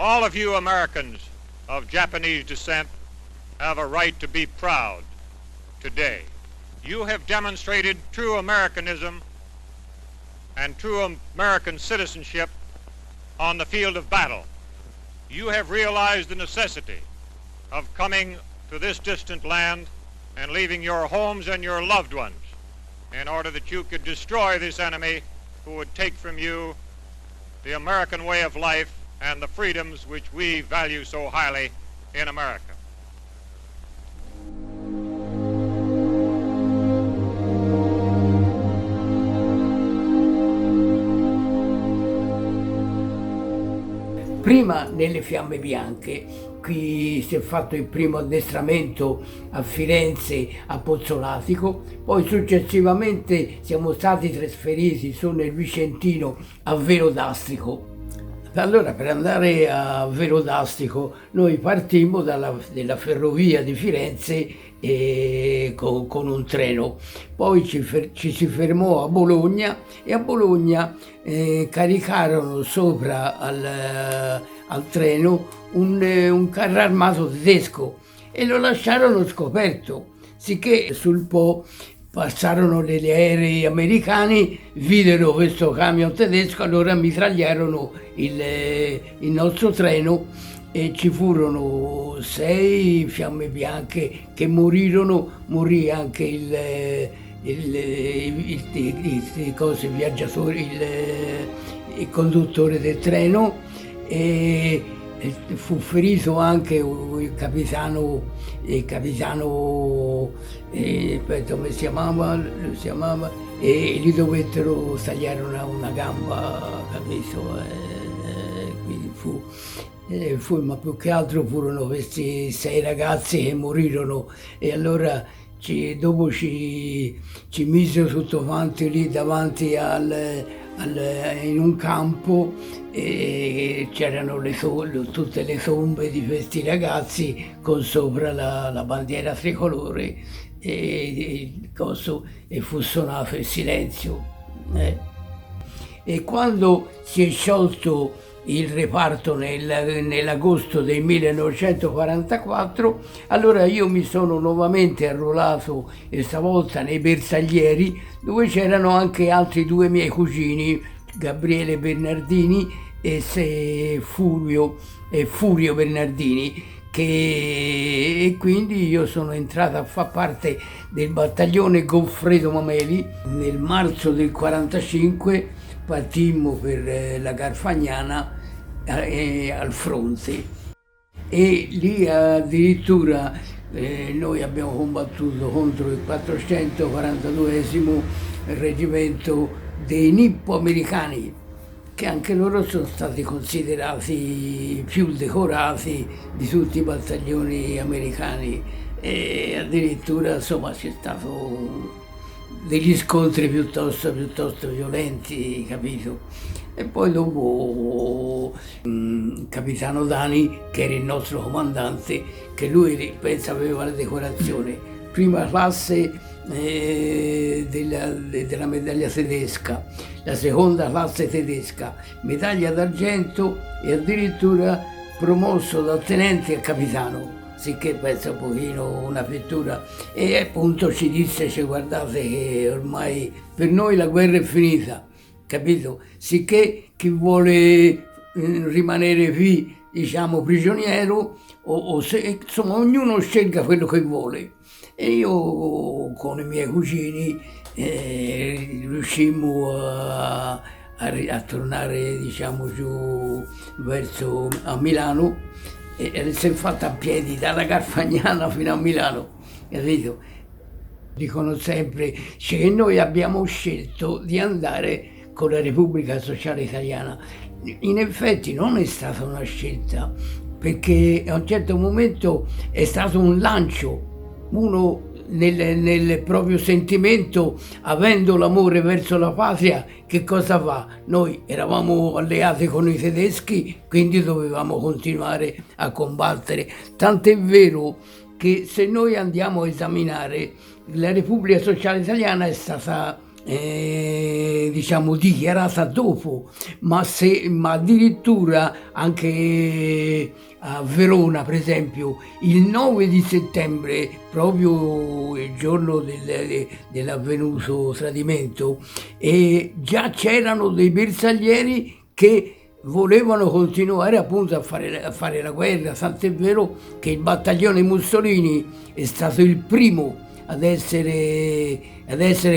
All of you Americans of Japanese descent have a right to be proud today. You have demonstrated true Americanism and true American citizenship on the field of battle. You have realized the necessity of coming to this distant land and leaving your homes and your loved ones in order that you could destroy this enemy who would take from you the American way of life and the freedoms which we value so highly in America. Prima nelle Fiamme Bianche, qui si è fatto il primo addestramento a Firenze, a Pozzolatico, poi successivamente siamo stati trasferiti su nel Vicentino a Velodastico. Allora per andare a Velodastico noi partimmo dalla ferrovia di Firenze con un treno, poi ci si fermò a Bologna e a Bologna caricarono sopra al treno un carro armato tedesco e lo lasciarono scoperto, sicché sul Po passarono degli aerei americani, videro questo camion tedesco, allora mitragliarono il nostro treno e ci furono 6 fiamme bianche che morirono, morì anche il viaggiatore, il conduttore del treno e fu ferito anche il capitano, come si chiamava, e gli dovettero tagliare una gamba, capito? Quindi ma più che altro furono questi 6 ragazzi che morirono e allora dopo ci misero tutto quanti lì davanti in un campo e c'erano tutte le tombe di questi ragazzi con sopra la bandiera tricolore e fu suonato il silenzio. E quando si è sciolto il reparto nell'agosto del 1944, allora io mi sono nuovamente arruolato, e stavolta nei Bersaglieri, dove c'erano anche altri 2 miei cugini, Gabriele Bernardini e Furio Bernardini, e quindi io sono entrato a far parte del battaglione Goffredo Mameli. Nel marzo del 45 partimmo per la Garfagnana al fronte e lì addirittura noi abbiamo combattuto contro il 442esimo reggimento dei nippo-americani, che anche loro sono stati considerati più decorati di tutti i battaglioni americani e addirittura insomma c'è stato degli scontri piuttosto violenti, capito? E poi dopo capitano Dani, che era il nostro comandante, che lui pensa aveva la decorazione, prima classe della medaglia tedesca, la seconda classe tedesca, medaglia d'argento e addirittura promosso da tenente a capitano. Sicché pensa un pochino una pittura e appunto ci disse, guardate che ormai per noi la guerra è finita, capito? Sicché chi vuole rimanere qui, diciamo, prigioniero o se, insomma, ognuno scelga quello che vuole. E io con i miei cugini riuscimmo a tornare, diciamo, giù verso a Milano e si è fatta a piedi dalla Garfagnana fino a Milano, capito? Dicono sempre che noi abbiamo scelto di andare con la Repubblica Sociale Italiana. In effetti non è stata una scelta, perché a un certo momento è stato un lancio, uno nel proprio sentimento, avendo l'amore verso la patria, che cosa fa? Noi eravamo alleati con i tedeschi, quindi dovevamo continuare a combattere. Tant'è vero che se noi andiamo a esaminare, la Repubblica Sociale Italiana è stata diciamo dichiarata dopo, ma addirittura anche a Verona, per esempio, il 9 di settembre, proprio il giorno dell'avvenuto tradimento, e già c'erano dei bersaglieri che volevano continuare appunto a fare la guerra, tant'è vero che il battaglione Mussolini è stato il primo ad essere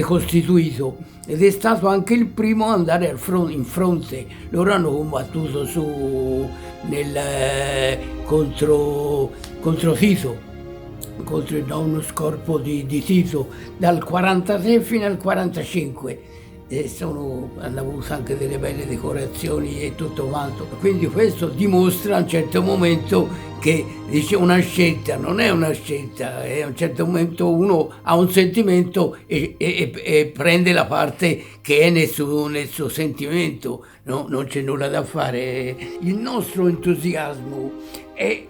costituito ed è stato anche il primo ad andare in fronte. Loro hanno combattuto contro Tito, contro il nono scorpo di Tito, dal 46 fino al 45. E hanno avuto anche delle belle decorazioni e tutto quanto. Quindi questo dimostra a un certo momento che dice una scelta, non è una scelta, e a un certo momento uno ha un sentimento e prende la parte che è nel suo sentimento, no? Non c'è nulla da fare. Il nostro entusiasmo è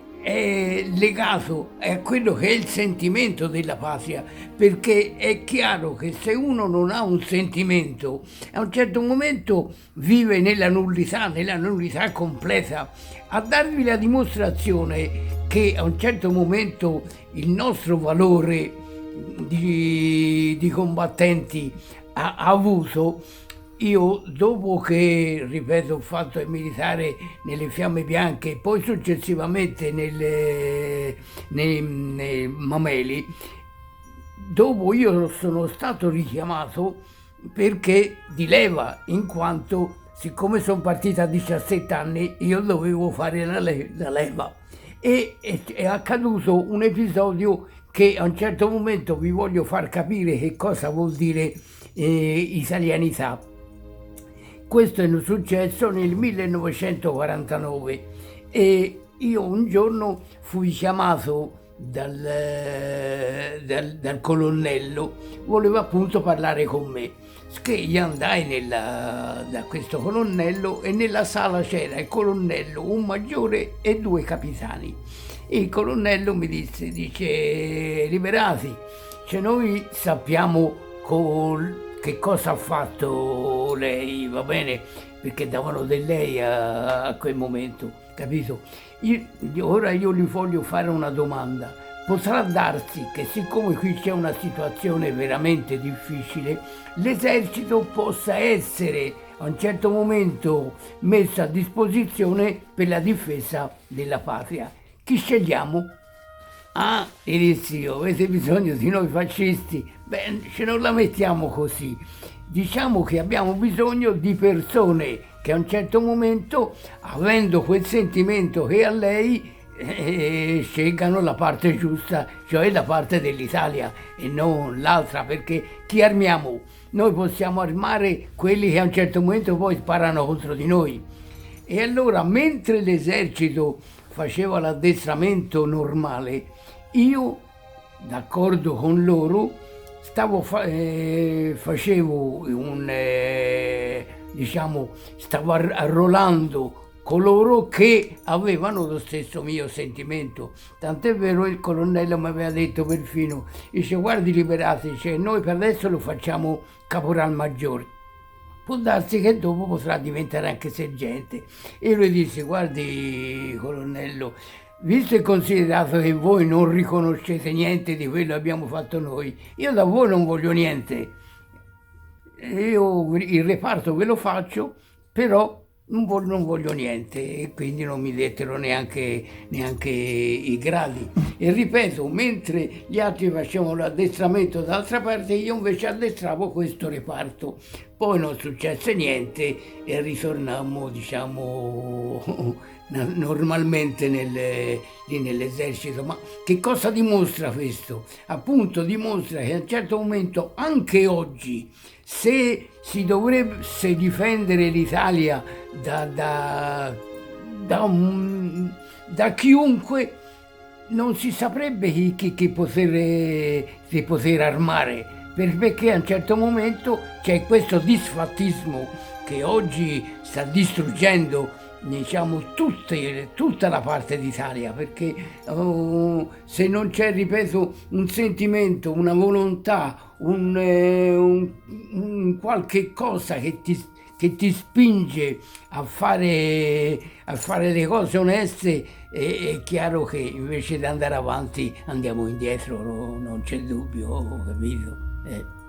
legato a quello che è il sentimento della patria, perché è chiaro che se uno non ha un sentimento, a un certo momento vive nella nullità completa. A darvi la dimostrazione che a un certo momento il nostro valore di combattenti ha avuto. Io, dopo che, ripeto, ho fatto il militare nelle Fiamme Bianche e poi successivamente nei Mameli, dopo io sono stato richiamato perché di leva, in quanto, siccome sono partita a 17 anni, io dovevo fare la leva. E è accaduto un episodio che a un certo momento vi voglio far capire che cosa vuol dire italianità. Questo è successo nel 1949 e io un giorno fui chiamato dal colonnello, voleva appunto parlare con me. Che io andai da questo colonnello e nella sala c'era il colonnello, un maggiore e 2 capitani. E il colonnello mi dice Liberati, cioè noi sappiamo che cosa ha fatto lei, va bene? Perché davano del lei a quel momento, capito? Ora io gli voglio fare una domanda. Potrà darsi che siccome qui c'è una situazione veramente difficile, l'esercito possa essere a un certo momento messo a disposizione per la difesa della patria. Chi scegliamo? Ah, Elizio, avete bisogno di noi fascisti? Beh, ce non la mettiamo così. Diciamo che abbiamo bisogno di persone che a un certo momento, avendo quel sentimento che ha lei, scelgano la parte giusta, cioè la parte dell'Italia e non l'altra, perché chi armiamo? Noi possiamo armare quelli che a un certo momento poi sparano contro di noi. E allora, mentre l'esercito faceva l'addestramento normale, io, d'accordo con loro, facevo stavo arruolando coloro che avevano lo stesso mio sentimento. Tant'è vero, il colonnello mi aveva detto perfino, dice: guardi Liberati, dice, noi per adesso lo facciamo caporal maggiore, può darsi che dopo potrà diventare anche sergente. E lui disse: guardi colonnello, visto e considerato che voi non riconoscete niente di quello che abbiamo fatto noi, io da voi non voglio niente. Io il reparto ve lo faccio, però non voglio niente, e quindi non mi dettero neanche i gradi. E ripeto, mentre gli altri facevano l'addestramento d'altra parte, io invece addestravo questo reparto. Poi non successe niente e ritornammo, normalmente nell'esercito. Ma che cosa dimostra questo? Appunto dimostra che a un certo momento, anche oggi, se si dovesse difendere l'Italia da chiunque, non si saprebbe chi poter armare, perché a un certo momento c'è questo disfattismo che oggi sta distruggendo diciamo tutta la parte d'Italia, perché se non c'è, ripeto, un sentimento, una volontà, un qualche cosa che ti spinge a fare le cose oneste, è chiaro che invece di andare avanti andiamo indietro, non c'è dubbio, capito?